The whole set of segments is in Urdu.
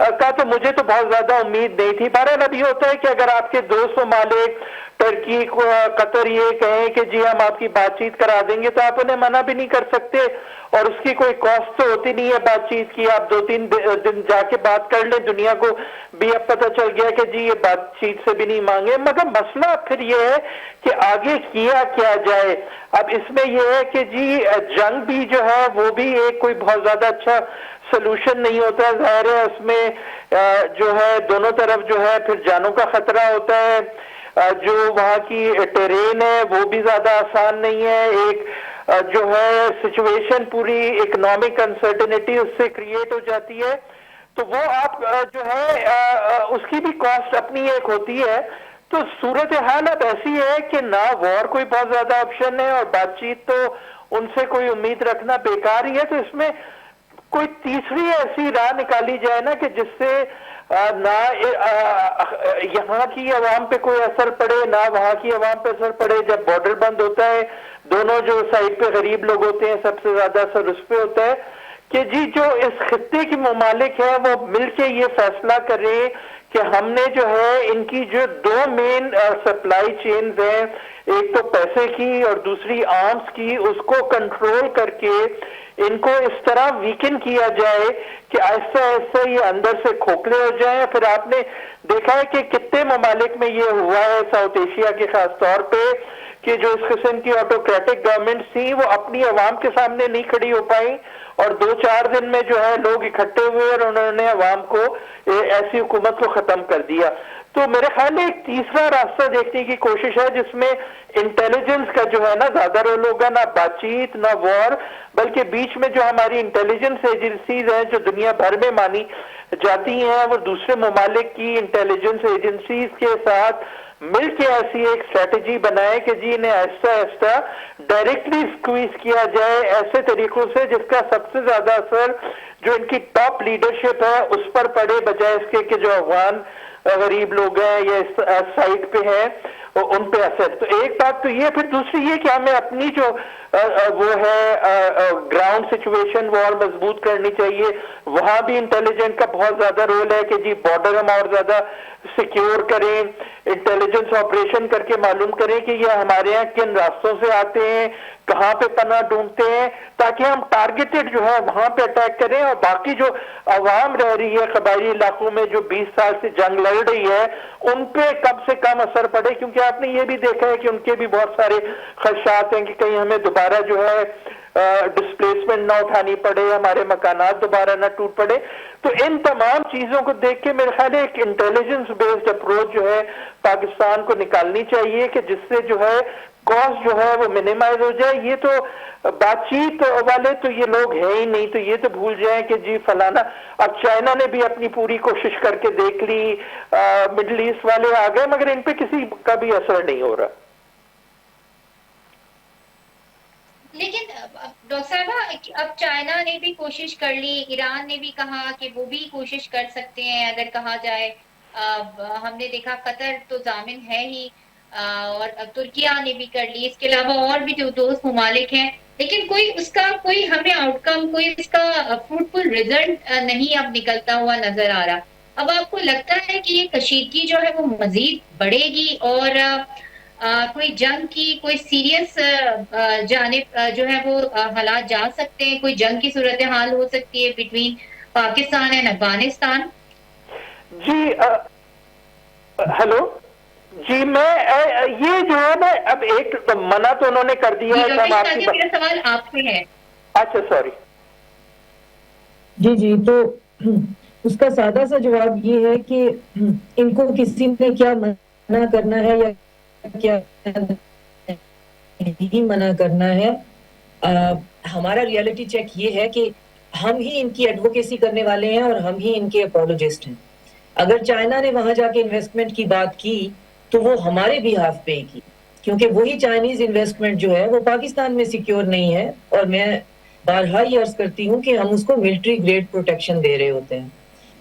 کا تو مجھے تو بہت زیادہ امید نہیں تھی. بہرحال اب یہ ہوتا ہے کہ اگر آپ کے دوست ممالک ترکی قطر یہ کہیں کہ جی ہم آپ کی بات چیت کرا دیں گے تو آپ انہیں منع بھی نہیں کر سکتے, اور اس کی کوئی کاسٹ تو ہوتی نہیں ہے بات چیت کی. آپ 2-3 دن جا کے بات کر لیں, دنیا کو بھی اب پتہ چل گیا کہ جی یہ بات چیت سے بھی نہیں مانگے. مگر مسئلہ پھر یہ ہے کہ آگے کیا کیا جائے. اب اس میں یہ ہے کہ جی جنگ بھی جو ہے وہ بھی ایک کوئی بہت زیادہ اچھا سلوشن نہیں ہوتا ہے. ظاہر ہے اس میں جو ہے دونوں طرف جو ہے پھر جانوں کا خطرہ ہوتا ہے. جو وہاں کی ٹیرین ہے وہ بھی زیادہ آسان نہیں ہے. ایک جو ہے سچویشن پوری اکنامک انسرٹنٹی اس سے کریٹ ہو جاتی ہے, تو وہ آپ جو ہے اس کی بھی کاسٹ اپنی ایک ہوتی ہے. تو صورتحال اب ایسی ہے کہ نہ وار کوئی بہت زیادہ آپشن ہے اور بات چیت تو ان سے کوئی امید رکھنا بیکار ہی ہے. تو اس میں کوئی تیسری ایسی راہ نکالی جائے نا کہ جس سے نہ یہاں کی عوام پہ کوئی اثر پڑے نہ وہاں کی عوام پہ اثر پڑے. جب بارڈر بند ہوتا ہے دونوں جو سائڈ پہ غریب لوگ ہوتے ہیں سب سے زیادہ اثر اس پہ ہوتا ہے کہ جی جو اس خطے کے ممالک ہیں وہ مل کے یہ فیصلہ کریں کہ ہم نے جو ہے ان کی جو 2 مین سپلائی چینز ہیں, ایک تو پیسے کی اور دوسری آرمز کی, اس کو کنٹرول کر کے ان کو اس طرح ویکن کیا جائے کہ آہستہ آہستہ یہ اندر سے کھوکھلے ہو جائیں. پھر آپ نے دیکھا ہے کہ کتنے ممالک میں یہ ہوا ہے ساؤتھ ایشیا کے خاص طور پہ کہ جو اس قسم کی آٹوکریٹک گورنمنٹس تھیں وہ اپنی عوام کے سامنے نہیں کھڑی ہو پائیں, اور 2-4 دن میں جو ہے لوگ اکٹھے ہوئے اور انہوں نے عوام کو ایسی حکومت کو ختم کر دیا. تو میرے خیال میں ایک تیسرا راستہ دیکھنے کی کوشش ہے جس میں انٹیلیجنس کا جو ہے نا زیادہ رول ہوگا, نہ بات چیت نہ وار, بلکہ بیچ میں جو ہماری انٹیلیجنس ایجنسیز ہیں جو دنیا بھر میں مانی جاتی ہیں وہ دوسرے ممالک کی انٹیلیجنس ایجنسیز کے ساتھ مل کے ایسی ایک اسٹریٹجی بنائے کہ جی انہیں آہستہ آہستہ ڈائریکٹلی اسکویز کیا جائے ایسے طریقوں سے جس کا سب سے زیادہ اثر جو ان کی ٹاپ لیڈرشپ ہے اس پر پڑے, بجائے اس کے کہ جو افغان غریب لوگ ہیں یا اس سائٹ پہ ہیں ان پہ اثر. تو ایک بات تو یہ, پھر دوسری یہ کہ ہمیں اپنی جو وہ ہے گراؤنڈ سچویشن وہ اور مضبوط کرنی چاہیے. وہاں بھی انٹیلیجنٹ کا بہت زیادہ رول ہے کہ جی بارڈر ہم اور زیادہ سیکیور کریں, انٹیلیجنس آپریشن کر کے معلوم کریں کہ یہ ہمارے یہاں کن راستوں سے آتے ہیں, کہاں پہ پناہ ڈھونڈتے ہیں, تاکہ ہم ٹارگیٹڈ جو ہے وہاں پہ اٹیک کریں. اور باقی جو عوام رہ رہی ہے قبائلی علاقوں میں جو 20 سال سے جنگ لڑ رہی ہے ان پہ کم سے کم اثر پڑے, کیونکہ آپ نے یہ بھی دیکھا ہے کہ ان کے بھی بہت سارے خدشات ہیں کہ کہیں ہمیں دوبارہ جو ہے ڈسپلیسمنٹ نہ اٹھانی پڑے, ہمارے مکانات دوبارہ نہ ٹوٹ پڑے. تو ان تمام چیزوں کو دیکھ کے میرے خیال ہے ایک انٹیلیجنس بیسڈ اپروچ جو ہے پاکستان کو نکالنی چاہیے کہ جس سے جو ہے کاسٹ جو ہے وہ منیمائز ہو جائے. یہ تو بات چیت والے تو یہ لوگ ہیں ہی نہیں, تو یہ تو بھول جائیں کہ جی فلانا. اب چائنا نے بھی اپنی پوری کوشش کر کے دیکھ لی, مڈل ایسٹ والے آ گئے, مگر ان پہ کسی کا بھی اثر نہیں ہو رہا. لیکن ڈاکٹر صاحبہ اب چائنا نے بھی کوشش کر لی, ایران نے بھی کہا کہ وہ بھی کوشش کر سکتے ہیں اگر کہا جائے. ہم نے دیکھا قطر تو ضامن ہے ہی, اور اب ترکیہ نے بھی کر لی, اس کے علاوہ اور بھی جو دوست ممالک ہیں, لیکن کوئی اس کا کوئی ہمیں آؤٹ کم, کوئی اس کا فروٹفل ریزلٹ نہیں اب نکلتا ہوا نظر آ رہا. اب آپ کو لگتا ہے کہ یہ کشیدگی جو ہے وہ مزید بڑھے گی اور کوئی جنگ کی کوئی سیریس جانب جو ہے وہ حالات جا سکتے ہیں, کوئی جنگ کی صورتحال ہو سکتی ہے بٹوین پاکستان اینڈ افغانستان؟ جی ہیلو جی, میں یہ جو ہے نا اب ایک منع تو انہوں نے کر دیا ہے. میرا سوال آپ سے ہے. اچھا سوری. جی تو اس کا سادہ سا جواب یہ ہے کہ ان کو کسی نے کیا منع کرنا ہے یا کیا نہیں منع کرنا ہے. ہمارا ریالٹی چیک یہ ہے کہ ہم ہی ان کی ایڈوکیسی کرنے والے ہیں اور ہم ہی ان کے اپولوجسٹ ہیں. اگر چائنا نے وہاں جا کے انویسٹمنٹ کی بات کی تو وہ ہمارے بھی ہاف پہ کی, کیونکہ وہی چائنیز انویسٹمنٹ جو ہے وہ پاکستان میں سیکیور نہیں ہے, اور میں بارہا یہ عرض کرتی ہوں کہ ہم اس کو ملٹری گریڈ پروٹیکشن دے رہے ہوتے ہیں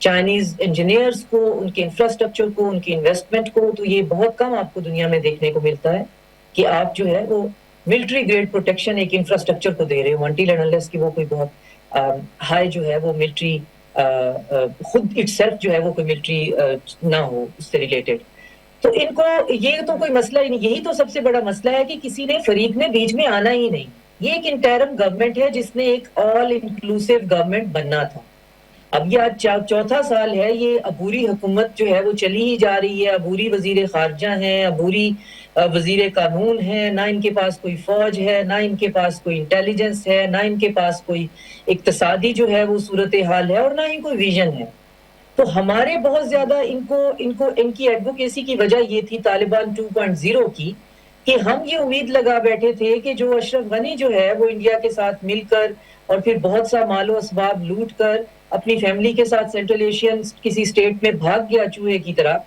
چائنیز انجینئرز کو, ان کے انفراسٹرکچر کو, ان کی انویسٹمنٹ کو. تو یہ بہت کم آپ کو دنیا میں دیکھنے کو ملتا ہے کہ آپ جو ہے وہ ملٹری گریڈ پروٹیکشن ایک انفراسٹرکچر کو دے رہے ہو, انٹل اینڈ انلیس کہ وہ کوئی بہت ہائی جو ہے وہ ملٹری خود اٹ سیلف جو ہے وہ کوئی ملٹری نہ ہو اس سے ریلیٹڈ. تو ان کو یہ تو کوئی مسئلہ ہی نہیں. یہی تو سب سے بڑا مسئلہ ہے کہ کسی نے فریق نے بیچ میں آنا ہی نہیں. یہ ایک انٹرم گورنمنٹ ہے جس نے ایک آل انکلوسیو گورنمنٹ بننا تھا. اب یہ آج چوتھا سال ہے, یہ عبوری حکومت جو ہے وہ چلی ہی جا رہی ہے. عبوری وزیر خارجہ ہیں, عبوری وزیر قانون ہیں, نہ ان کے پاس کوئی فوج ہے, نہ ان کے پاس کوئی انٹیلیجنس ہے, نہ ان کے پاس کوئی اقتصادی جو ہے وہ صورتحال ہے, اور نہ ہی کوئی ویژن ہے. تو ہمارے بہت زیادہ ان کی ایڈوکیسی کی وجہ یہ تھی طالبان 2.0 کی, کہ ہم یہ امید لگا بیٹھے تھے کہ جو اشرف غنی جو ہے وہ انڈیا کے ساتھ مل کر اور پھر بہت سا مال و اسباب لوٹ کر اپنی فیملی کے ساتھ سینٹرل ایشین کسی اسٹیٹ میں بھاگ گیا چوہے کی طرح,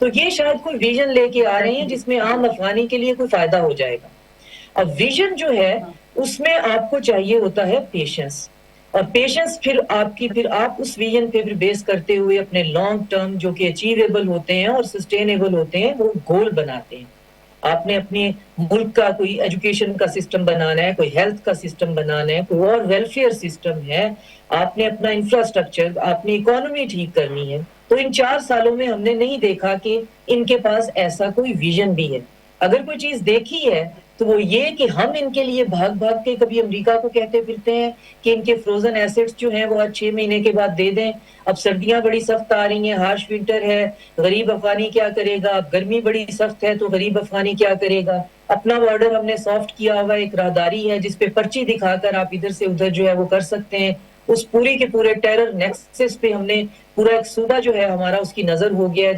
تو یہ شاید کوئی ویژن لے کے آ رہے ہیں جس میں عام افغانی کے لیے کوئی فائدہ ہو جائے گا. اب ویژن جو ہے اس میں آپ کو چاہیے ہوتا ہے پیشنس, اور پیشنس پھر آپ اس ویژن پہ پھر بیس کرتے ہوئے اپنے لانگ ٹرم جو کہ اچیویبل ہوتے ہیں اور سسٹینیبل ہوتے ہیں وہ گول بناتے ہیں. آپ نے اپنے ملک کا کوئی ایجوکیشن کا سسٹم بنانا ہے, کوئی ہیلتھ کا سسٹم بنانا ہے, کوئی اور ویلفیئر سسٹم ہے, آپ نے اپنا انفراسٹرکچر, اپنی اکانومی ٹھیک کرنی ہے. تو ان 4 سالوں میں ہم نے نہیں دیکھا کہ ان کے پاس ایسا کوئی ویژن بھی ہے. اگر کوئی چیز دیکھی ہے تو وہ یہ کہ ہم ان کے لیے بھاگ بھاگ کے کبھی امریکہ کو کہتے پھرتے ہیں کہ ان کے فروزن ایسٹس جو ہیں وہ آج 6 مہینے کے بعد دے دیں. اب سردیاں بڑی سخت آ رہی ہیں, ہارش ونٹر ہے, غریب افغانی کیا کرے گا. اب گرمی بڑی سخت ہے تو غریب افغانی کیا کرے گا. اپنا بارڈر ہم نے سافٹ کیا ہوا ایک راہداری ہے جس پہ پرچی دکھا کر آپ ادھر سے ادھر جو ہے وہ کر سکتے ہیں. اس پوری کے پورے ٹیرر نیکسس پہ ہم نے پورا ایک صوبہ جو ہے ہمارا اس کی نظر ہو گیا ہے,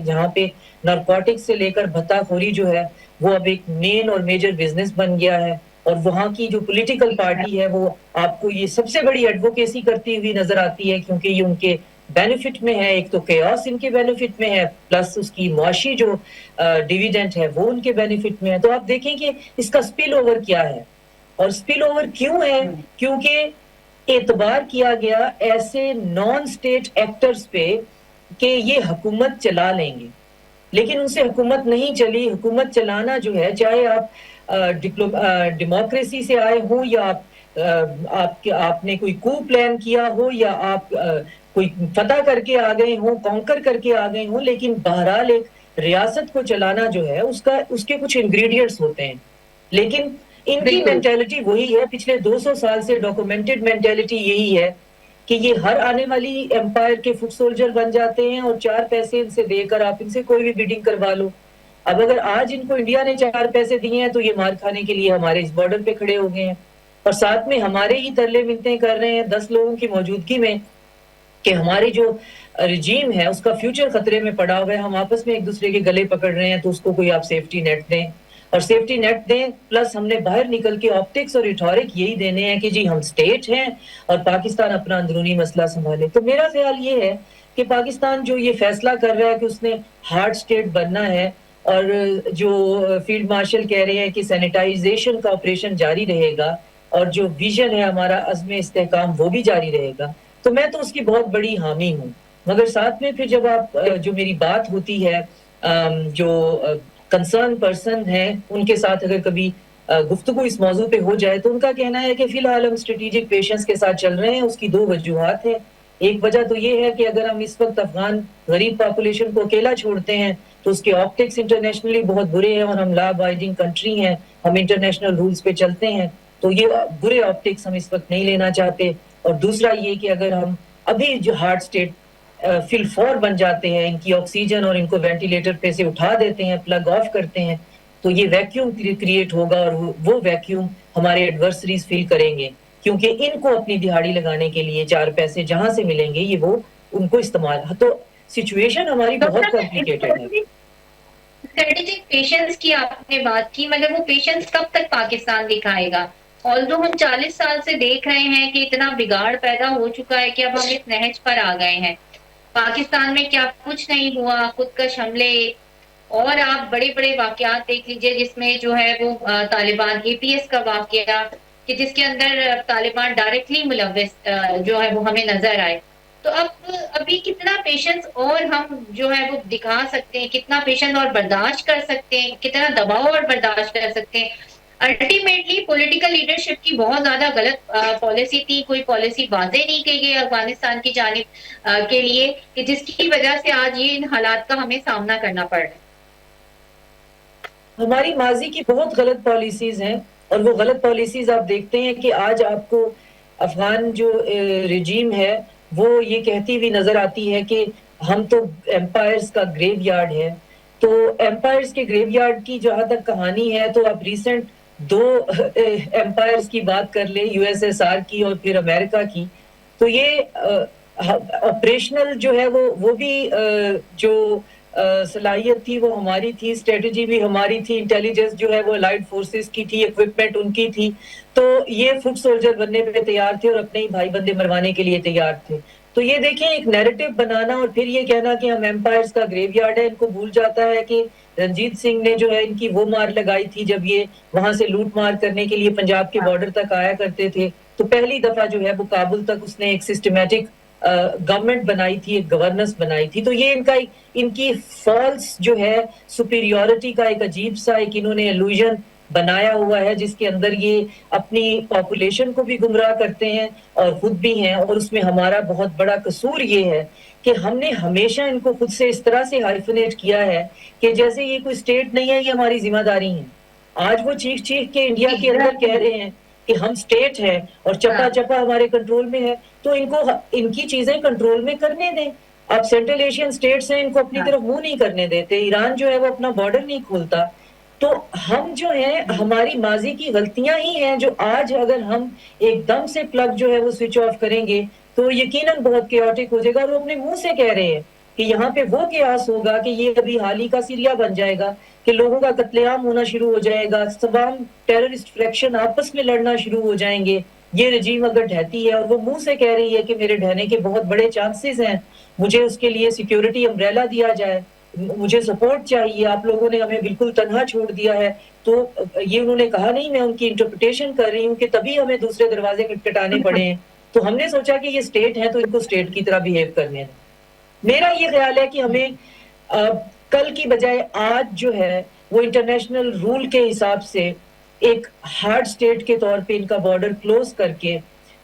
جہاں پہ نارکوٹک سے لے کر بھتہ خوری جو ہے وہ اب ایک مین اور میجر بزنس بن گیا ہے. اور وہاں کی جو پولیٹیکل پارٹی ہے وہ آپ کو یہ سب سے بڑی ایڈوکیسی کرتی ہوئی نظر آتی ہے, کیونکہ یہ ان کے بینیفٹ میں ہے. ایک تو کیوس ان کے بینیفٹ میں ہے, پلس اس کی معاشی جو ڈیویڈنٹ ہے وہ ان کے بینیفٹ میں ہے. تو آپ دیکھیں کہ اس کا سپل اوور کیا ہے, اور سپل اوور کیوں ہے, کیونکہ اعتبار کیا گیا ایسے نان اسٹیٹ ایکٹرز پہ کہ یہ حکومت چلا لیں گے, لیکن ان سے حکومت نہیں چلی. حکومت چلانا جو ہے, چاہے آپ ڈیموکریسی سے آئے ہوں یا آپ نے کوئی کو پلان کیا ہو یا آپ کوئی فتح کر کے آ گئے ہوں, کانکر کر کے آ گئے ہوں, لیکن بہرحال ایک ریاست کو چلانا جو ہے اس کے کچھ انگریڈینٹس ہوتے ہیں. لیکن ان کی مینٹیلٹی وہی ہے, پچھلے 200 سال سے ڈاکومنٹڈ مینٹیلٹی یہی ہے کہ یہ ہر آنے والی امپائر کے فٹ سولجر بن جاتے ہیں, اور 4 پیسے ان سے دے کر آپ ان سے کوئی بھی بیڈنگ کروا لو. اب اگر آج ان کو انڈیا نے 4 پیسے دیے ہیں تو یہ مار کھانے کے لیے ہمارے اس بارڈر پہ کھڑے ہو گئے ہیں, اور ساتھ میں ہمارے ہی ترلے منتیں کر رہے ہیں 10 لوگوں کی موجودگی میں کہ ہماری جو رجیم ہے اس کا فیوچر خطرے میں پڑا ہوا ہے. ہم آپس میں ایک دوسرے کے گلے پکڑ رہے ہیں, تو اس کو کوئی آپ سیفٹی نیٹ دیں, اور سیفٹی نیٹ دیں پلس ہم نے باہر نکل کے آپٹکس اور ریٹورک یہی دینے ہیں کہ جی ہم سٹیٹ ہیں اور پاکستان اپنا اندرونی مسئلہ سنبھالے. تو میرا خیال یہ ہے کہ پاکستان جو یہ فیصلہ کر رہا ہے کہ اس نے ہارڈ سٹیٹ بننا ہے, اور جو فیلڈ مارشل کہہ رہے ہیں کہ سینیٹائزیشن کا آپریشن جاری رہے گا, اور جو ویژن ہے ہمارا عزم استحکام وہ بھی جاری رہے گا, تو میں تو اس کی بہت بڑی حامی ہوں. مگر ساتھ میں پھر جب آپ جو میری بات ہوتی ہے جو کنسرن پرسن ہیں ان کے ساتھ اگر کبھی گفتگو اس موضوع پہ ہو جائے تو ان کا کہنا ہے کہ فی الحال ہم اسٹریٹجک پیشنس کے ساتھ چل رہے ہیں. اس کی 2 وجوہات ہیں. ایک وجہ تو یہ ہے کہ اگر ہم اس وقت افغان غریب پاپولیشن کو اکیلا چھوڑتے ہیں تو اس کے آپٹکس انٹرنیشنلی بہت برے ہیں, اور ہم لا ابائڈنگ کنٹری ہیں, ہم انٹرنیشنل رولز پہ چلتے ہیں, تو یہ برے آپٹکس ہم اس وقت نہیں لینا چاہتے. اور دوسرا یہ کہ اگر ہم ابھی جو ہارڈ اسٹیٹ فل فور بن جاتے ہیں, ان کی آکسیجن اور ان کو وینٹیلیٹر پہ سے اٹھا دیتے ہیں, پلگ آف کرتے ہیں, تو یہ ویکیوم کریٹ ہوگا, اور وہ ویکیوم ہمارے ایڈورسریز فیل کریں گے, کیونکہ ان کو اپنی دہاڑی لگانے کے لیے 4 پیسے جہاں سے ملیں گے یہ وہ ان کو استعمال. تو سچویشن ہماری بہت کمپلیکیٹڈ ہے. اسٹریٹجک پیشنس کی آپ نے بات کی, مگر وہ پیشنس کب تک پاکستان دکھائے گا؟ آلدو ہم 40 سال سے دیکھ رہے ہیں کہ اتنا بگاڑ پیدا ہو چکا ہے کہ اب ہم اس نہج پر آ گئے ہیں. پاکستان میں کیا کچھ نہیں ہوا, خودکش حملے, اور آپ بڑے بڑے واقعات دیکھ لیجئے جس میں جو ہے وہ طالبان APS کا واقعہ کہ جس کے اندر طالبان ڈائریکٹلی ملوث جو ہے وہ ہمیں نظر آئے. تو اب ابھی کتنا پیشنس اور ہم جو ہے وہ دکھا سکتے ہیں, کتنا پیشنس اور برداشت کر سکتے ہیں, کتنا دباؤ اور برداشت کر سکتے ہیں. الٹیمیٹلی پولیٹیکل لیڈرشپ کی بہت زیادہ غلط پالیسی تھی، کوئی پالیسی واضح نہیں کی گئی افغانستان کی جانب کے لیے، کہ جس کی وجہ سے آج یہ ان حالات کا ہمیں سامنا کرنا پڑ رہا ہے۔ ہماری ماضی کی بہت غلط پالیسیز ہیں، اور وہ غلط پالیسیز آپ دیکھتے ہیں کہ آج آپ کو افغان جو رجیم ہے وہ یہ کہتی ہوئی نظر آتی ہے کہ ہم تو ایمپائرز کا گریو یارڈ ہے۔ تو ایمپائرز کے گریو یارڈ کی جہاں تک کہانی ہے تو آپ ریسنٹ 2 ایمپائرز کی بات کر لیں، یو ایس ایس آر کی اور پھر امریکہ کی، تو یہ آپریشنل جو ہے وہ بھی جو صلاحیت تھی وہ ہماری تھی، اسٹریٹجی بھی ہماری تھی، انٹیلیجنس جو ہے وہ الائڈ فورسز کی تھی، ایکوپمنٹ ان کی تھی، تو یہ فٹ سولجر بننے پہ تیار تھے اور اپنے ہی بھائی بندے مروانے کے لیے تیار تھے۔ تو یہ دیکھیں ایک نیریٹو بنانا اور پھر یہ کہنا کہ ہم ایمپائرز کا گریو یارڈ ہے، ان کو بھول جاتا ہے کہ رنجیت سنگھ نے جو ہے ان کی وہ مار لگائی تھی جب یہ وہاں سے لوٹ مار کرنے کے لیے پنجاب کے بارڈر تک آیا کرتے تھے، تو پہلی دفعہ جو ہے وہ کابل تک اس نے ایک سسٹمیٹک گورنمنٹ بنائی تھی، ایک گورننس بنائی تھی۔ تو یہ ان کی فالس جو ہے سپیریورٹی کا ایک عجیب سا ایک انہوں نے illusion بنایا ہوا ہے، جس کے اندر یہ اپنی پاپولیشن کو بھی گمراہ کرتے ہیں اور خود بھی ہیں، اور اس میں ہمارا بہت بڑا قصور یہ ہے کہ ہم نے ہمیشہ ان کو خود سے اس طرح سے ہائفنیٹ کیا ہے کہ جیسے یہ کوئی اسٹیٹ نہیں ہے، یہ ہماری ذمہ داری ہے۔ آج وہ چیخ کے انڈیا کے اندر کہہ رہے ہیں کہ ہم اسٹیٹ ہیں اور چپا چپا ہمارے کنٹرول میں ہے، تو ان کو ان کی چیزیں کنٹرول میں کرنے دیں۔ اب سینٹرل ایشین اسٹیٹس ہیں، ان کو اپنی طرف منہ نہیں کرنے دیتے، ایران جو ہے وہ اپنا بارڈر نہیں کھولتا۔ تو ہم جو ہیں ہماری ماضی کی غلطیاں ہی ہیں جو آج اگر ہم ایک دم سے پلگ جو ہے وہ سوئچ آف کریں گے تو یقیناً بہت کیوٹک ہو جائے گا، اور وہ اپنے منہ سے کہہ رہے ہیں کہ یہاں پہ وہ قیاس ہوگا کہ یہ ابھی حال ہی کا سیریا بن جائے گا، کہ لوگوں کا قتل عام ہونا شروع ہو جائے گا، تمام ٹیررسٹ فریکشن آپس میں لڑنا شروع ہو جائیں گے۔ یہ رجیم اگر ڈھہتی ہے، اور وہ منہ سے کہہ رہی ہے کہ میرے ڈھہنے کے بہت بڑے چانسز ہیں، مجھے اس کے لیے سیکیورٹی امبریلا دیا جائے، مجھے سپورٹ چاہیے، آپ لوگوں نے ہمیں بالکل تنہا چھوڑ دیا ہے، تو یہ انہوں نے کہا نہیں، میں ان کی انٹرپریٹیشن کر رہی ہوں کہ تبھی ہمیں دوسرے دروازے کھٹکھٹانے پڑے ہیں۔ تو ہم نے سوچا کہ یہ اسٹیٹ ہے تو ان کو اسٹیٹ کی طرح بیہیو کرنے دیں۔ میرا یہ خیال ہے کہ ہمیں کل کی بجائے آج جو ہے وہ انٹرنیشنل رول کے حساب سے ایک ہارڈ اسٹیٹ کے طور پہ ان کا بارڈر کلوز کر کے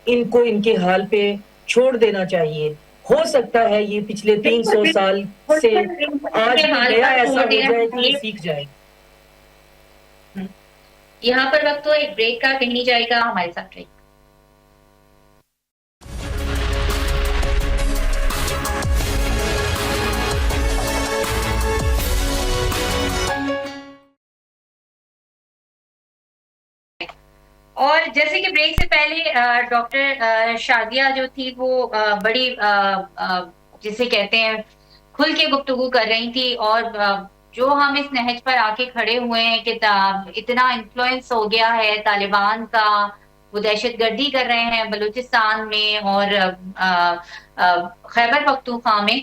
ان کو ان کے حال پہ چھوڑ دینا چاہیے۔ ہو سکتا ہے یہ پچھلے 300 سال سے آج بھی نیا ایسا ہو جائے کہ یہ سیکھ جائے۔ یہاں پر وقت تو ایک بریک کا، کہیں نہیں جائے گا، ہمارے ساتھ رہیے۔ اور جیسے کہ بریک سے پہلے ڈاکٹر شادیہ جو تھی وہ بڑی جسے کہتے ہیں کھل کے گفتگو کر رہی تھی، اور جو ہم اس نہج پر آ کے کھڑے ہوئے ہیں کہ اتنا انفلوئنس ہو گیا ہے طالبان کا، وہ دہشت گردی کر رہے ہیں بلوچستان میں اور خیبر پختونخوا میں،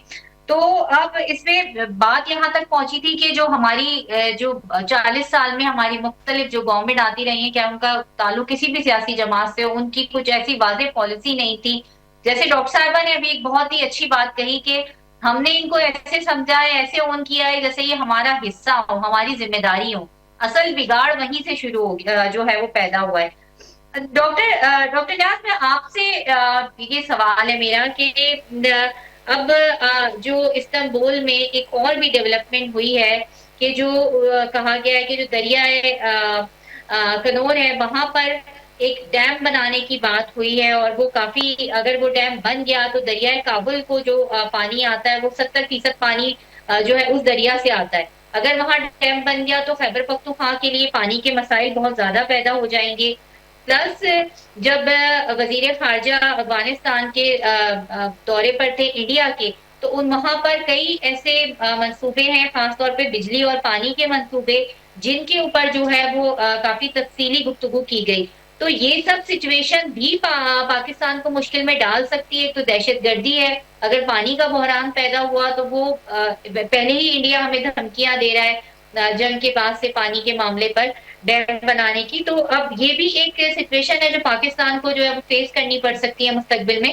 تو اب اس میں بات یہاں تک پہنچی تھی کہ جو ہماری جو 40 سال میں ہماری مختلف جو گورنمنٹ آتی رہی ہیں، کیا ان کا تعلق کسی بھی سیاسی جماعت سے، ان کی کچھ ایسی واضح پالیسی نہیں تھی۔ جیسے ڈاکٹر صاحبہ نے ابھی ایک بہت ہی اچھی بات کہی کہ ہم نے ان کو ایسے سمجھا ہے، ایسے اون کیا ہے جیسے یہ ہمارا حصہ ہو، ہماری ذمہ داری ہو۔ اصل بگاڑ وہیں سے شروع ہو گیا جو ہے وہ پیدا ہوا ہے۔ ڈاکٹر نیاز، میں آپ سے یہ سوال ہے میرا کہ اب جو استنبول میں ایک اور بھی ڈیولپمنٹ ہوئی ہے کہ جو کہا گیا ہے کہ جو دریائے کنور ہے وہاں پر ایک ڈیم بنانے کی بات ہوئی ہے، اور وہ کافی، اگر وہ ڈیم بن گیا تو دریائے کابل کو جو پانی آتا ہے وہ 70% پانی جو ہے اس دریا سے آتا ہے۔ اگر وہاں ڈیم بن گیا تو خیبر پختونخوا کے لیے پانی کے مسائل بہت زیادہ پیدا ہو جائیں گے۔ پلس جب وزیر خارجہ افغانستان کے دورے پر تھے انڈیا کے، تو وہاں پر کئی ایسے منصوبے ہیں، خاص طور پہ بجلی اور پانی کے منصوبے، جن کے اوپر جو ہے وہ کافی تفصیلی گفتگو کی گئی۔ تو یہ سب سچویشن بھی پاکستان کو مشکل میں ڈال سکتی ہے۔ تو دہشت گردی ہے، اگر پانی کا بحران پیدا ہوا تو وہ پہلے ہی انڈیا ہمیں دھمکیاں دے رہا ہے جنگ کے بعد سے پانی کے معاملے پر ڈیم بنانے کی، تو اب یہ بھی ایک سچویشن ہے جو پاکستان کو جو ہے وہ فیس کرنی پڑ سکتی ہے مستقبل میں۔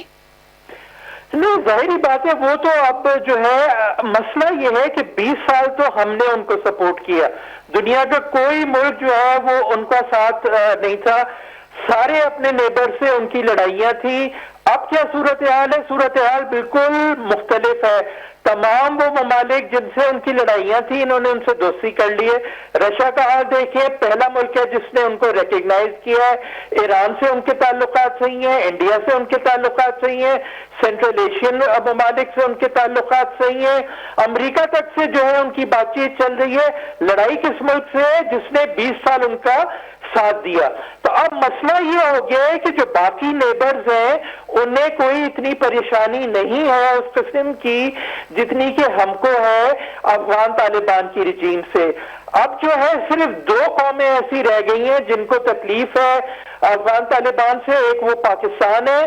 نہیں ظاہری بات ہے، وہ تو اب جو ہے مسئلہ یہ ہے کہ 20 سال تو ہم نے ان کو سپورٹ کیا، دنیا کا کوئی ملک جو ہے وہ ان کا ساتھ نہیں تھا، سارے اپنے نیبر سے ان کی لڑائیاں تھیں۔ اب کیا صورتحال ہے؟ صورتحال بالکل مختلف ہے۔ تمام وہ ممالک جن سے ان کی لڑائیاں تھیں انہوں نے ان سے دوستی کر لی ہے۔ رشیا کا حال دیکھیں، پہلا ملک ہے جس نے ان کو ریکگنائز کیا ہے۔ ایران سے ان کے تعلقات صحیح ہیں، انڈیا سے ان کے تعلقات صحیح ہیں، سینٹرل ایشین ممالک سے ان کے تعلقات صحیح ہیں، امریکہ تک سے جو ہے ان کی بات چیت چل رہی ہے۔ لڑائی کس ملک سے ہے؟ جس نے 20 سال ان کا ساتھ دیا۔ تو اب مسئلہ یہ ہو گیا ہے کہ جو باقی نیبرز ہیں انہیں کوئی اتنی پریشانی نہیں ہے اس قسم کی جتنی کہ ہم کو ہے افغان طالبان کی رجیم سے۔ اب جو ہے صرف 2 قومیں ایسی رہ گئی ہیں جن کو تکلیف ہے افغان طالبان سے، ایک وہ پاکستان ہے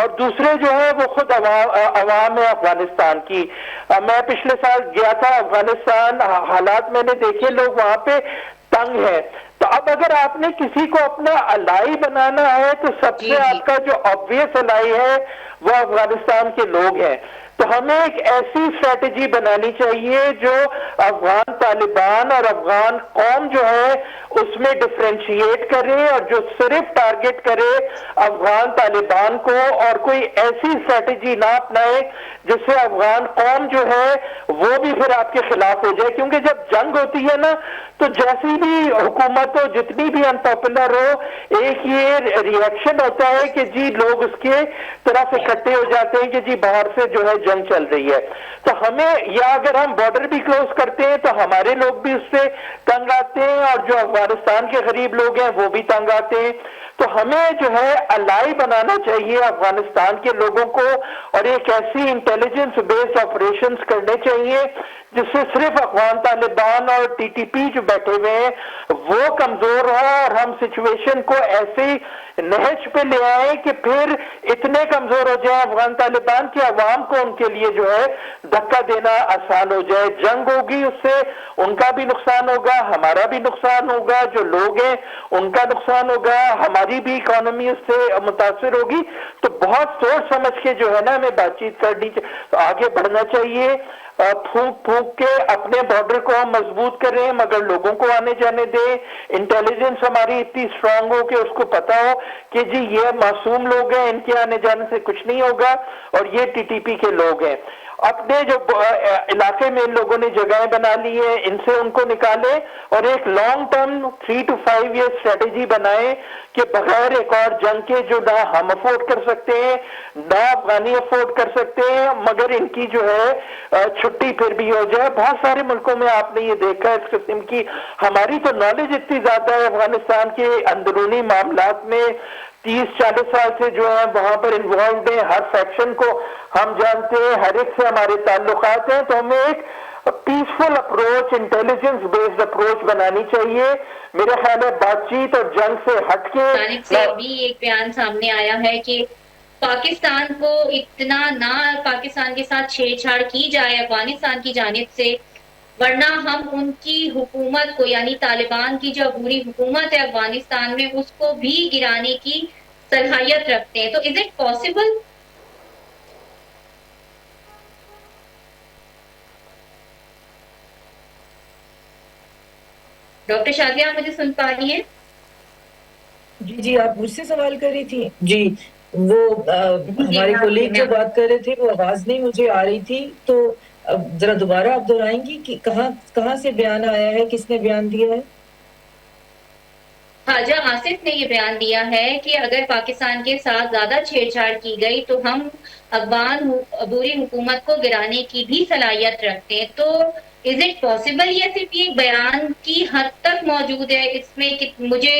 اور دوسرے جو ہے وہ خود عوام ہے افغانستان کی۔ میں پچھلے سال گیا تھا افغانستان، حالات میں نے دیکھے، لوگ وہاں پہ تنگ ہیں۔ تو اب اگر آپ نے کسی کو اپنا الائی بنانا ہے تو سب سے آپ کا جو obvious الائی ہے وہ افغانستان کے لوگ ہیں۔ تو ہمیں ایک ایسی اسٹریٹجی بنانی چاہیے جو افغان طالبان اور افغان قوم جو ہے اس میں ڈفرینشیٹ کرے اور جو صرف ٹارگٹ کرے افغان طالبان کو، اور کوئی ایسی اسٹریٹجی نہ اپنائے جس سے افغان قوم جو ہے وہ بھی پھر آپ کے خلاف ہو جائے، کیونکہ جب جنگ ہوتی ہے نا تو جیسی بھی حکومت ہو، جتنی بھی انپاپولر ہو، ایک یہ ری ایکشن ہوتا ہے کہ جی لوگ اس کے طرف اکٹھے ہو جاتے ہیں کہ جی باہر سے جو ہے جنگ چل رہی ہے۔ تو ہمیں، یا اگر ہم بارڈر بھی کلوز کرتے ہیں تو ہمارے لوگ بھی اس سے تنگ آتے ہیں اور جو افغانستان کے غریب لوگ ہیں وہ بھی تنگ آتے ہیں۔ تو ہمیں جو ہے الائی بنانا چاہیے افغانستان کے لوگوں کو، اور ایک ایسی انٹیلیجنس بیسڈ آپریشنز کرنے چاہیے جس سے صرف افغان طالبان اور ٹی ٹی پی جو بیٹھے ہوئے ہیں وہ کمزور ہو اور ہم سچویشن کو ایسے نہج پہ لے آئیں کہ پھر اتنے کمزور ہو جائے افغان طالبان کی عوام کو ان کے لیے جو ہے دھکا دینا آسان ہو جائے۔ جنگ ہوگی، اس سے ان کا بھی نقصان ہوگا، ہمارا بھی نقصان ہوگا، جو لوگ ہیں ان کا نقصان ہوگا، ہماری بھی اکانومی اس سے متاثر ہوگی۔ تو بہت سوچ سمجھ کے جو ہے نا ہمیں بات چیت کرنی چاہیے، تو آگے بڑھنا چاہیے، پھونک پھونک کے اپنے بارڈر کو ہم مضبوط کریں مگر لوگوں کو آنے جانے دیں، انٹیلیجنس ہماری اتنی اسٹرانگ ہو کہ اس کو پتا ہو کہ جی یہ معصوم لوگ ہیں، ان کے آنے جانے سے کچھ نہیں ہوگا، اور یہ ٹی ٹی پی کے لوگ ہیں۔ اپنے جو علاقے میں ان لوگوں نے جگہیں بنا لی ہیں ان سے ان کو نکالیں، اور ایک long term 3 to 5 year strategy بنائیں کہ بغیر ایک اور جنگ کے جو نہ ہم افورڈ کر سکتے ہیں نہ افغانی افورڈ کر سکتے ہیں، مگر ان کی جو ہے چھٹی پھر بھی ہو جائے۔ بہت سارے ملکوں میں آپ نے یہ دیکھا اس قسم کی، ہماری تو نالج اتنی زیادہ ہے افغانستان کے اندرونی معاملات میں، 30-40 سال سے جو ہے وہاں پر انوالوڈ ہیں، ہر فیکشن کو ہم جانتے ہیں، ہر ایک سے ہمارے تعلقات ہیں۔ تو ہمیں ایک peaceful approach, intelligence based approach بنانی چاہیے۔ میرا خیال ہے بات چیت اور جنگ سے ہٹ کے جانب سے بھی ایک بیان سامنے آیا ہے کہ پاکستان کو اتنا نہ پاکستان کے ساتھ چھیڑ چھاڑ کی جائے افغانستان کی جانب سے، ورنہ ہم ان کی حکومت کو، یعنی طالبان کی جو عبوری حکومت ہے افغانستان میں، اس کو بھی گرانے کی صلاحیت رکھتے ہیں۔ تو is it possible? Doctor Shadia آپ مجھے سن پا رہی ہیں؟ جی آپ مجھ سے سوال کر رہی تھی؟ جی وہ ہمارے کولیگ جو بات کر رہے تھے وہ آواز نہیں مجھے آ رہی تھی، تو ذرا دوبارہ آپ دہرائیں گی کہ کہاں سے بیان آیا ہے، کس نے بیان دیا ہے؟ خواجہ آصف نے یہ بیان دیا ہے کہ اگر پاکستان کے ساتھ زیادہ چھیڑ چھاڑ کی گئی تو ہم افغان عبوری حکومت کو گرانے کی بھی صلاحیت رکھتے ہیں۔ تو از اٹ پاسبل؟ یہ صرف یہ بیان کی حد تک موجود ہے، اس میں مجھے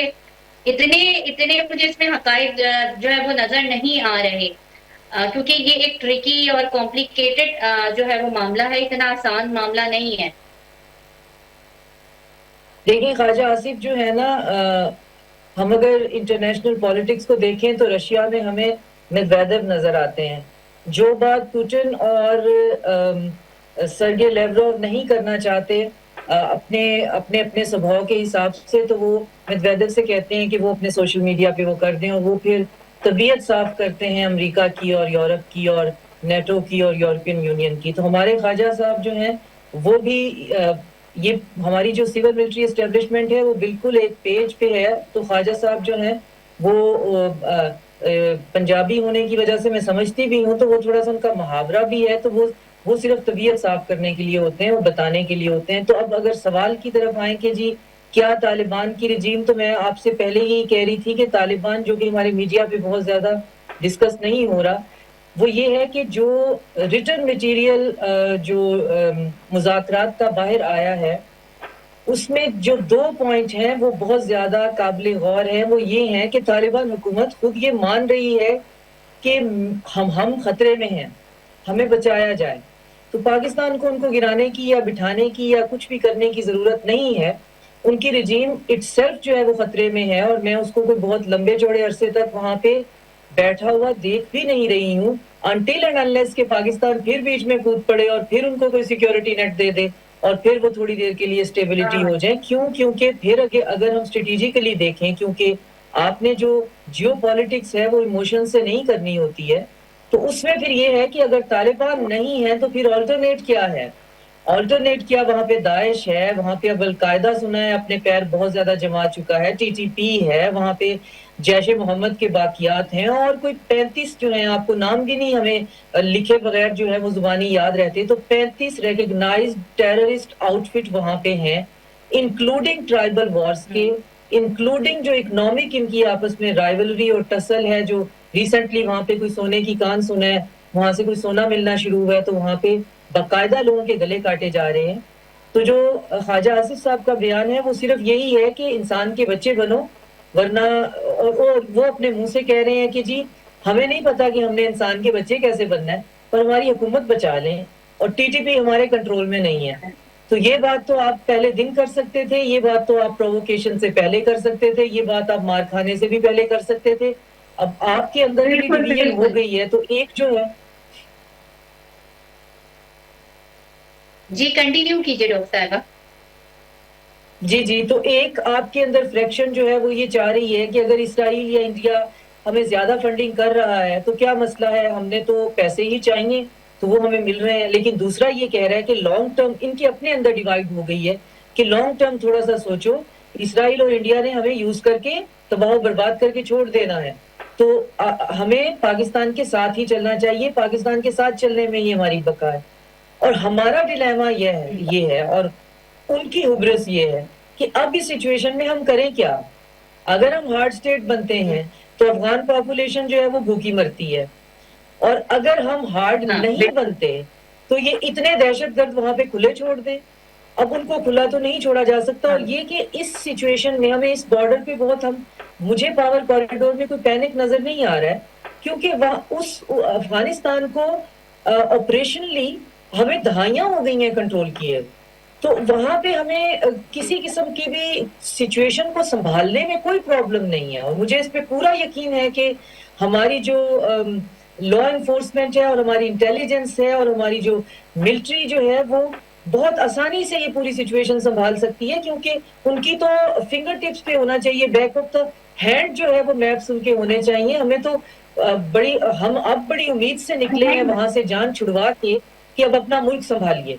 اتنے مجھے اس میں حقائق جو ہے وہ نظر نہیں آ رہے، کیونکہ یہ ایک ٹرکی اور کمپلیکیٹڈ جو ہے وہ معاملہ ہے، اتنا آسان معاملہ نہیں ہے۔ دیکھیں خواجہ آصف جو ہے نا، ہم اگر انٹرنیشنل پالیٹکس کو دیکھیں تو رشیا میں ہمیں میدویدیو نظر آتے ہیں۔ جو بات پوٹن اور سرگے لیوروو نہیں کرنا چاہتے اپنے سبھاؤ کے حساب سے، تو وہ میدویدیو سے کہتے ہیں کہ وہ اپنے سوشل میڈیا پہ وہ کر دیں، اور وہ پھر طبیعت صاف کرتے ہیں امریکہ کی اور یورپ کی اور نیٹو کی اور یورپین یونین کی. تو ہمارے خواجہ صاحب جو ہیں وہ بھی یہ ہماری جو سول ملٹری اسٹیبلشمنٹ ہے وہ بالکل ایک پیج پہ ہے. تو خواجہ صاحب جو ہیں وہ پنجابی ہونے کی وجہ سے میں سمجھتی بھی ہوں تو وہ تھوڑا سا ان کا محاورہ بھی ہے, تو وہ صرف طبیعت صاف کرنے کے لیے ہوتے ہیں, وہ بتانے کے لیے ہوتے ہیں. تو اب اگر سوال کی طرف آئیں کہ جی کیا طالبان کی رجیم, تو میں آپ سے پہلے ہی کہہ رہی تھی کہ طالبان جو کہ ہمارے میڈیا پہ بہت زیادہ ڈسکس نہیں ہو رہا, وہ یہ ہے کہ جو ریٹن مٹیریل جو مذاکرات کا باہر آیا ہے اس میں جو 2 پوائنٹ ہیں وہ بہت زیادہ قابل غور ہیں. وہ یہ ہیں کہ طالبان حکومت خود یہ مان رہی ہے کہ ہم خطرے میں ہیں, ہمیں بچایا جائے. تو پاکستان کو ان کو گرانے کی یا بٹھانے کی یا کچھ بھی کرنے کی ضرورت نہیں ہے. ان کی رجیم اٹ سیلف جو ہے وہ خطرے میں ہے, اور میں اس کو کوئی بہت لمبے چوڑے عرصے تک وہاں پہ بیٹھا ہوا دیکھ بھی نہیں رہی ہوں, انٹل اینڈ انلیس کہ پاکستان پھر بیچ میں کود پڑے اور پھر ان کو کوئی سیکیورٹی نیٹ دے دے اور پھر وہ تھوڑی دیر کے لیے اسٹیبلٹی ہو جائے. کیونکہ پھر اگر ہم اسٹریٹجیکلی دیکھیں, کیونکہ آپ نے جو جیو پالیٹکس ہے وہ ایموشن سے نہیں کرنی ہوتی ہے, تو اس میں پھر یہ ہے کہ اگر طالبان نہیں ہے تو پھر آلٹرنیٹ کیا ہے. آلٹرنیٹ کیا, وہاں پہ داعش ہے, وہاں پہ اب القاعدہ سنا ہے اپنے پیر بہت زیادہ جما چکا ہے, ٹی ٹی پی ہے, وہاں پہ جیش محمد کے باقیات ہیں, اور کوئی 35 جو ہیں, آپ کو نام بھی نہیں ہمیں لکھے بغیر جو ہے وہ زبانی یاد رہتے, تو 35 ریکگنائزڈ ٹیررسٹ آؤٹ فٹ وہاں پہ ہیں, انکلوڈنگ ٹرائبل وارز کے, انکلوڈنگ جو اکنامک ان کی آپس میں رائیولری اور ٹسل ہے. جو ریسنٹلی وہاں پہ کوئی سونے کی کان سنا ہے, وہاں سے کوئی سونا ملنا شروع ہوا ہے, تو وہاں پہ باقاعدہ لوگوں کے گلے کاٹے جا رہے ہیں. تو جو خواجہ آصف صاحب کا بیان ہے وہ صرف یہی ہے کہ انسان کے بچے بنو, ورنہ وہ اپنے منہ سے کہہ رہے ہیں کہ جی ہمیں نہیں پتا کہ ہم نے انسان کے بچے کیسے بننا ہے, پر ہماری حکومت بچا لیں, اور ٹی ٹی پی ہمارے کنٹرول میں نہیں ہے. تو یہ بات تو آپ پہلے دن کر سکتے تھے, یہ بات تو آپ پرووکیشن سے پہلے کر سکتے تھے, یہ بات آپ مار کھانے سے بھی پہلے کر سکتے تھے. اب آپ کے اندر ہی ڈویژن ہو گئی ہے, تو ایک جو ہے جی کنٹینیو کیجیے ڈاکٹر صاحبہ. جی تو ایک آپ کے اندر فریکشن جو ہے وہ یہ چاہ رہی ہے کہ اگر اسرائیل یا انڈیا ہمیں زیادہ فنڈنگ کر رہا ہے تو کیا مسئلہ ہے, ہم نے تو پیسے ہی چاہیے تو وہ ہمیں مل رہے ہیں. لیکن دوسرا یہ کہہ رہا ہے کہ لانگ ٹرم ان کے اپنے اندر ڈیوائڈ ہو گئی ہے کہ لانگ ٹرم تھوڑا سا سوچو, اسرائیل اور انڈیا نے ہمیں یوز کر کے تباہ و برباد کر کے چھوڑ دینا ہے, تو ہمیں پاکستان کے ساتھ ہی چلنا چاہیے, پاکستان کے ساتھ چلنے میں ہی ہماری بقا ہے. اور ہمارا ڈیلیما یہ ہے اور ان کی ہبرس یہ ہے کہ اب اس سچویشن میں ہم کریں کیا. اگر ہم ہارڈ اسٹیٹ بنتے ہیں تو افغان پاپولیشن جو ہے وہ بھوکی مرتی ہے, اور اگر ہم ہارڈ نہیں بنتے تو یہ اتنے دہشت گرد وہاں پہ کھلے چھوڑ دیں. اب ان کو کھلا تو نہیں چھوڑا جا سکتا, اور یہ کہ اس سچویشن میں ہمیں اس بارڈر پہ بہت مجھے پاور کوریڈور میں کوئی پینک نظر نہیں آ رہا ہے, کیونکہ وہاں اس افغانستان کو آپریشنلی ہمیں دہائیاں ہو گئی ہیں کنٹرول کیے, تو وہاں پہ ہمیں کسی قسم کی بھی سچویشن کو سنبھالنے میں کوئی پرابلم نہیں ہے. اور مجھے اس پہ پورا یقین ہے کہ ہماری جو لا انفورسمنٹ ہے اور ہماری انٹیلیجنس ہے اور ہماری جو ملٹری جو ہے وہ بہت آسانی سے یہ پوری سچویشن سنبھال سکتی ہے, کیونکہ ان کی تو فنگر ٹپس پہ ہونا چاہیے, بیک آف دا ہینڈ جو ہے وہ میپس ان کے ہونے چاہیے. ہمیں تو ہم اب بڑی امید سے نکلے ہیں وہاں سے جان چھڑوا کے کہ اب اپنا ملک سنبھالیے,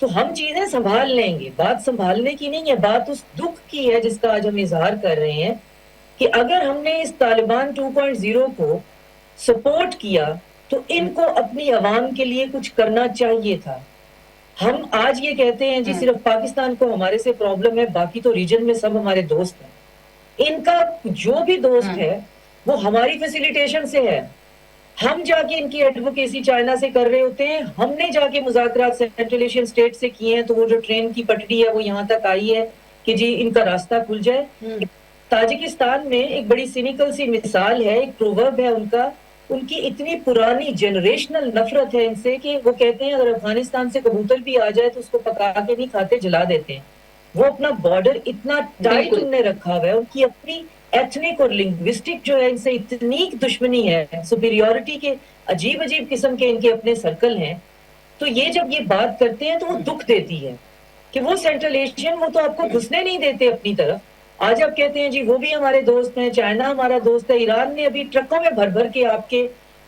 تو ہم چیزیں سنبھال لیں گے. بات سنبھالنے کی نہیں ہے, بات اس دکھ کی ہے جس کا آج ہم اظہار کر رہے ہیں کہ اگر ہم نے اس طالبان 2.0 کو سپورٹ کیا تو ان کو اپنی عوام کے لیے کچھ کرنا چاہیے تھا. ہم آج یہ کہتے ہیں جی صرف پاکستان کو ہمارے سے پرابلم ہے, باقی تو ریجن میں سب ہمارے دوست ہیں. ان کا جو بھی دوست ہے وہ ہماری فیسیلیٹیشن سے ہے. ہم جا کے ان کی ایڈوکیسی چائنا سے کر رہے ہوتے ہیں, ہم نے جا کے مذاکرات سینٹرل ایشین اسٹیٹ سے کیے ہیں, تو وہ جو ٹرین کی پٹڑی ہے وہ یہاں تک آئی ہے کہ جی ان کا راستہ کھل جائے. تاجکستان میں ایک بڑی سینیکل سی مثال ہے, ایک پروورب ہے ان کا, ان کی اتنی پرانی جنریشنل نفرت ہے ان سے کہ وہ کہتے ہیں اگر افغانستان سے کبوتر بھی آ جائے تو اس کو پکا کے نہیں کھاتے, جلا دیتے ہیں. وہ اپنا بارڈر اتنا ٹائٹ ان نے رکھا ہوا ہے, ان کی اپنی ایتھنک اور لنگوسٹک جو ہے ان سے اتنی دشمنی ہے, سپیریورٹی کے عجیب عجیب قسم کے ان کے اپنے سرکل ہیں. تو یہ جب یہ بات کرتے ہیں تو وہ دکھ دیتی ہے کہ وہ سینٹرل ایشین وہ تو آپ کو گھسنے نہیں دیتے اپنی طرف. آج آپ کہتے ہیں جی وہ بھی ہمارے دوست ہیں, چائنا ہمارا دوست ہے, ایران نے ابھی ٹرکوں میں بھر بھر کے آپ کے